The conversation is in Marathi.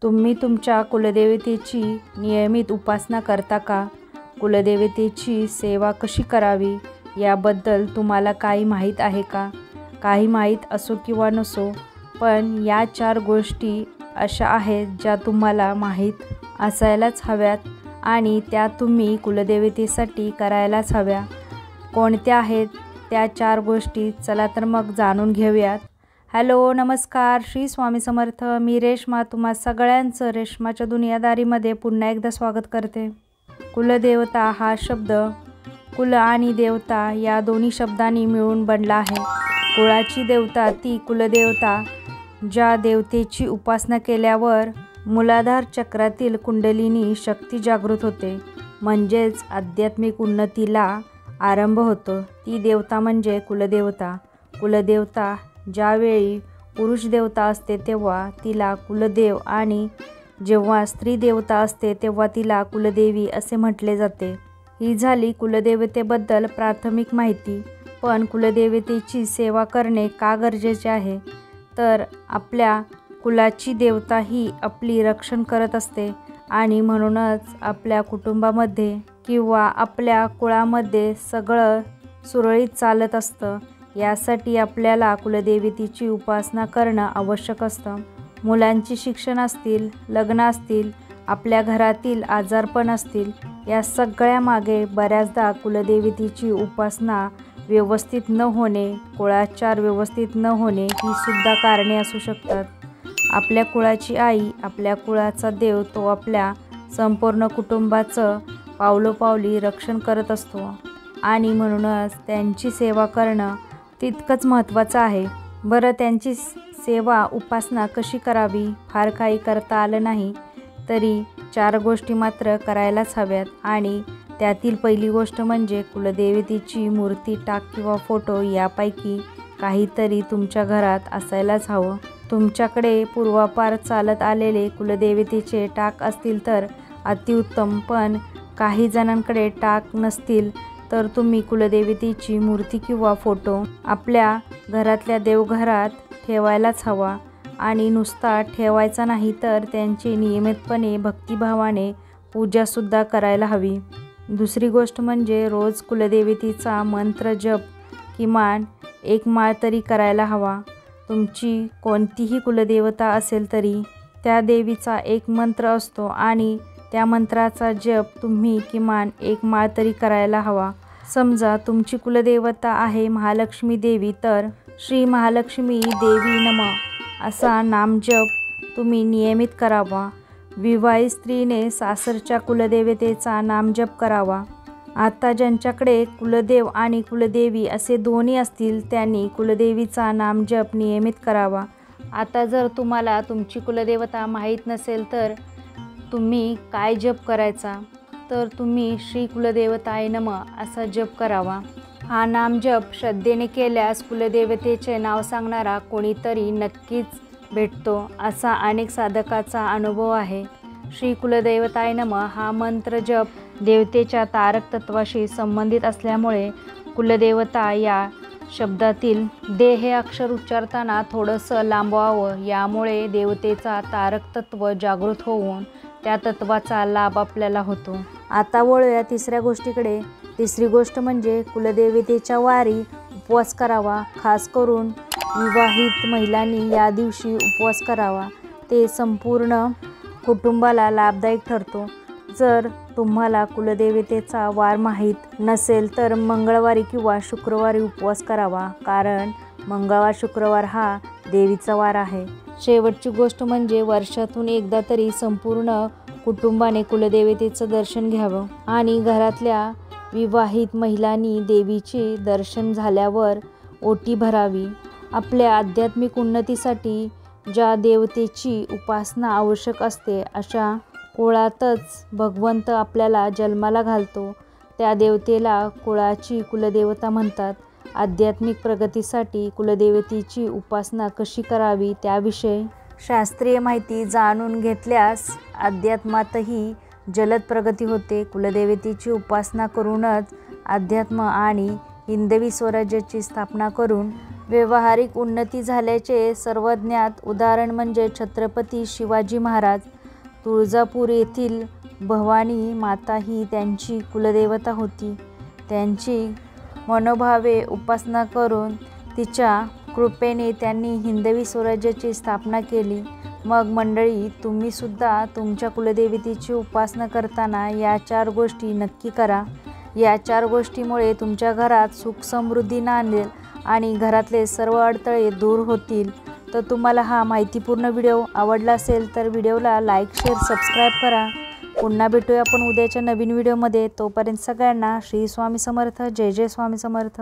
तुम्ही तुमच्या कुलदेवतेची नियमित उपासना करता का? कुलदेवतेची सेवा कशी करावी याबद्दल तुम्हाला काही माहीत आहे का? काही माहीत असो किंवा नसो, पण या 4 गोष्टी अशा आहेत ज्या तुम्हाला माहीत असायलाच हव्यात आणि त्या तुम्ही कुलदेवतेसाठी करायलाच हव्या. कोणत्या आहेत त्या 4 गोष्टी? चला तर मग जाणून घेऊयात. हॅलो, नमस्कार, श्री स्वामी समर्थ. मी रेश्मा तुम्हा सगळ्यांचं रेश्माच्या दुनियादारीमध्ये पुन्हा एकदा स्वागत करते. कुलदेवता हा शब्द कुल आणि देवता या दोन्ही शब्दांनी मिळून बनला आहे. कुळाची देवता ती कुलदेवता ज्या देवतेची उपासना केल्यावर मूलाधार चक्रातील कुंडलिनी शक्ती जागृत होते, म्हणजेच आध्यात्मिक उन्नतीला आरंभ होतो. ती देवता म्हणजे कुलदेवता. कुलदेवता ज्यावेळी पुरुष देवता असते तेव्हा तिला कुलदेव आणि जेव्हा स्त्री देवता असते तेव्हा तिला कुलदेवी असे म्हटले जाते. ही झाली कुलदेवतेबद्दल प्राथमिक माहिती. पण कुलदेवतेची सेवा करणे का गरजेचे आहे? तर आपल्या कुलाची देवता ही आपली रक्षण करत असते आणि म्हणूनच आपल्या कुटुंबामध्ये किंवा आपल्या कुळामध्ये सगळं सुरळीत चालत असतं. यासाठी आपल्याला कुलदेवतेची उपासना करणं आवश्यक असतं. मुलांची शिक्षण असतील, लग्न असतील, आपल्या घरातील आजारपण असतील, या सगळ्यामागे बऱ्याचदा कुलदेवतेची उपासना व्यवस्थित न होणे, कुळाचार व्यवस्थित न होणे ही सुद्धा कारणे असू शकतात. आपल्या कुळाची आई, आपल्या कुळाचा देव, तो आपल्या संपूर्ण कुटुंबाचं पावलोपावली रक्षण करत असतो आणि म्हणूनच त्यांची सेवा करणं तितकंच महत्त्वाचं आहे. बरं, त्यांची सेवा उपासना कशी करावी? फार काही करता आलं नाही तरी 4 गोष्टी मात्र करायलाच हव्यात आणि त्यातील पहिली गोष्ट म्हणजे कुलदेवतेची मूर्ती, टाक किंवा फोटो यापैकी काहीतरी तुमच्या घरात असायलाच हवं. तुमच्याकडे पूर्वापार चालत आलेले कुलदेवतेचे टाक असतील तर अतिउत्तम, पण काही जणांकडे टाक नसतील तर तुम्ही कुलदेवतेची मूर्ती किंवा फोटो आपल्या घरातल्या देवघरात ठेवायलाच हवा आणि नुसता ठेवायचा नाही तर त्यांची नियमितपणे भक्तिभावाने पूजासुद्धा करायला हवी. दुसरी गोष्ट म्हणजे रोज कुलदेवतेचा मंत्र जप किमान 1 माळ तरी करायला हवा. तुमची कोणतीही कुलदेवता असेल तरी त्या देवीचा एक मंत्र असतो आणि त्या मंत्राचा जप तुम्ही किमान 1 माळ तरी करायला हवा. समजा तुमची कुलदेवता आहे महालक्ष्मी देवी, तर श्री महालक्ष्मी देवी नमः असा नामजप तुम्ही नियमित करावा. विवाहित स्त्रीने सासरच्या कुलदेवतेचा नामजप करावा. आता ज्यांच्याकडे कुलदेव आणि कुलदेवी असे दोन्ही असतील त्यांनी कुलदेवीचा नामजप नियमित करावा. आता जर तुम्हाला तुमची कुलदेवता माहीत नसेल तर तुम्ही काय जप करायचा? तर तुम्ही श्री कुलदेवताय नमः असा जप करावा. हा नामजप श्रद्धेने केल्यास कुलदेवतेचे नाव सांगणारा कोणीतरी नक्कीच भेटतो, असा अनेक साधकाचा अनुभव आहे. श्री कुलदेवताय नमः हा मंत्र जप देवतेच्या तारक तत्वाशी संबंधित असल्यामुळे कुलदेवता या शब्दातील दे हे अक्षर उच्चारताना थोडंसं लांबवावं. यामुळे देवतेचा तारक तत्व जागृत होऊन त्या तत्वाचा लाभ आपल्याला होतो. आता वळूया तिसऱ्या गोष्टीकडे. तिसरी गोष्ट म्हणजे कुलदेवतेच्या वारी उपवास करावा. खास करून विवाहित महिलांनी या दिवशी उपवास करावा. ते संपूर्ण कुटुंबाला लाभदायक ठरतो. जर तुम्हाला कुलदेवतेचा वार माहीत नसेल तर मंगळवारी किंवा शुक्रवारी उपवास करावा, कारण मंगळवार शुक्रवार हा देवीचा वार आहे. शेवटची गोष्ट म्हणजे वर्षातून एकदा तरी संपूर्ण कुटुंबाने कुलदेवतेचं दर्शन घ्यावं आणि घरातल्या विवाहित महिलांनी देवीचे दर्शन झाल्यावर ओटी भरावी. आपल्या आध्यात्मिक उन्नतीसाठी ज्या देवतेची उपासना आवश्यक असते अशा कुळातच भगवंत आपल्याला जन्माला घालतो. त्या देवतेला कुळाची कुलदेवता म्हणतात. आध्यात्मिक प्रगतीसाठी कुलदेवतेची उपासना कशी करावी त्याविषयी शास्त्रीय माहिती जाणून घेतल्यास अध्यात्मातही जलद प्रगती होते. कुलदेवतेची उपासना करूनच अध्यात्म आणि हिंदवी स्वराज्याची स्थापना करून व्यावहारिक उन्नती झाल्याचे सर्वज्ञात उदाहरण म्हणजे छत्रपती शिवाजी महाराज. तुळजापूर येथील भवानी माता ही त्यांची कुलदेवता होती. त्यांची मनोभावे उपासना करून तिच्या कृपेने त्यांनी हिंदवी स्वराज्याची स्थापना केली. मग मंडळी, तुम्हीसुद्धा तुमच्या कुलदेवतेची उपासना करताना या 4 गोष्टी नक्की करा. या 4 गोष्टीमुळे तुमच्या घरात सुख समृद्धी नांदेल आणि घरातले सर्व अडथळे दूर होतील. तर तुम्हाला हा माहितीपूर्ण व्हिडिओ आवडला असेल तर व्हिडिओला लाईक, शेअर, सबस्क्राईब करा. पुन्हा भेटूया आपण उद्याच्या नवीन व्हिडिओमध्ये. तोपर्यंत सगळ्यांना श्री स्वामी समर्थ. जय जय स्वामी समर्थ.